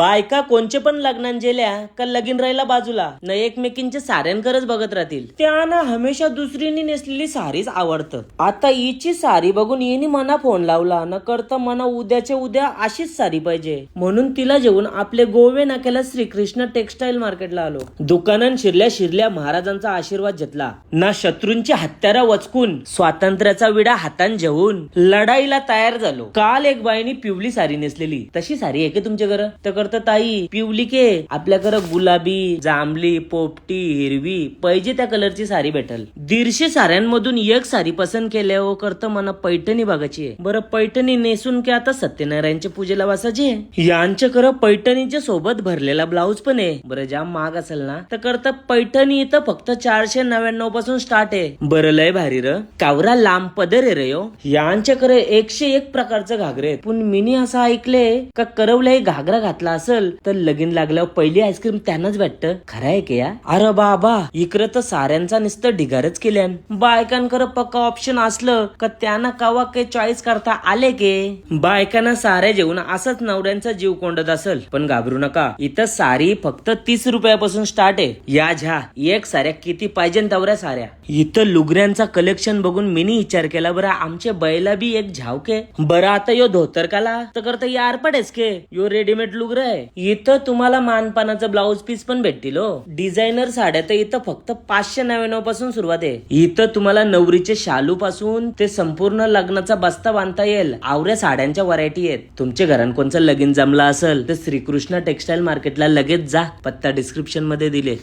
बायका कोणचे पण लग्नात गेल्या का लगीन राहिला बाजूला न एकमेकींचे साऱ्यांकरच बघत राहतील. त्यांना हमेशा दुसरीनी नेसलेली सारीच आवडतं. आता हिची सारी बघून येणी मना फोन लावला न करता मना उद्याच्या उद्या अशीच सारी पाहिजे म्हणून तिला जेवून आपले गोवे नाक्याला श्रीकृष्ण टेक्सटाईल मार्केटला आलो. दुकानात शिरल्या महाराजांचा आशीर्वाद घेतला ना शत्रूंची हत्यारा वचकून स्वातंत्र्याचा विडा हातान घेऊन लढाईला तयार झालो. काल एक बाईनी पिवली सारी नेसलेली तशी सारी आहे की तुमच्या घर तर करता ताई पिवली के आपल्या घर गुलाबी जांभली पोपटी हिरवी पाहिजे त्या कलरची सारी भेटल. 150 साऱ्यांमधून एक सारी पसंत केल्या करता मला पैठणी बघायची आहे. बरं पैठणी नेसून की आता सत्यनारायणच्या पूजेला वासायचे यांच्या खरं पैठणीच्या सोबत भरलेला ब्लाऊज पण आहे. बरं जाम महाग असेल ना तर करता पैठणी इथं फक्त 499 पासून स्टार्ट आहे. बरं लय भारी र कावरा लांब पदर आहे रे यो. यांच्याकडे 101 प्रकारचं घागरे आहेत. पण मिनी असं ऐकले का करवला घागरा घातला असेल तर लगीन लागल्यावर पहिली आईस्क्रीम त्यांनाच भेटतं. खरं आहे की या? अरे बाबा इकडं तर साऱ्यांचा नुसतं ढिगारच केल्यान. बायकांकडे पक्का ऑप्शन असलं का त्यांना कावा काही चॉईस करता आले के. बायकांना साऱ्या जेवून असंच नवऱ्यांचा जीव कोंडत असेल पण घाबरू नका इथं सारी फक्त 30 रुपयापासून स्टार्ट आहे. या झा एक साऱ्या किती पाहिजे तेवढ्या साऱ्या. इथं लुगऱ्यांचा कलेक्शन बघून मिनी विचार केला बरं आमच्या बैला बी एक झावके. बरं आता यो धोतर काला तर करता यार पडेस के यो रेडीमेड लुगर आहे. इथं तुम्हाला मानपानाचं ब्लाऊज पीस पण भेटतील हो. डिझायनर साड्या तर इथं फक्त 599 पासून सुरुवात आहे. इथं तुम्हाला नवरीचे शालू पासून ते संपूर्ण लग्नाचा बस्ता बांधता येईल. आवऱ्या साड्यांच्या व्हरायटी आहेत. तुमच्या घरात कोणचं लगीन जमला असेल तर श्रीकृष्ण टेक्सटाईल मार्केटला लगेच जा. पत्ता डिस्क्रिप्शन मध्ये दिले.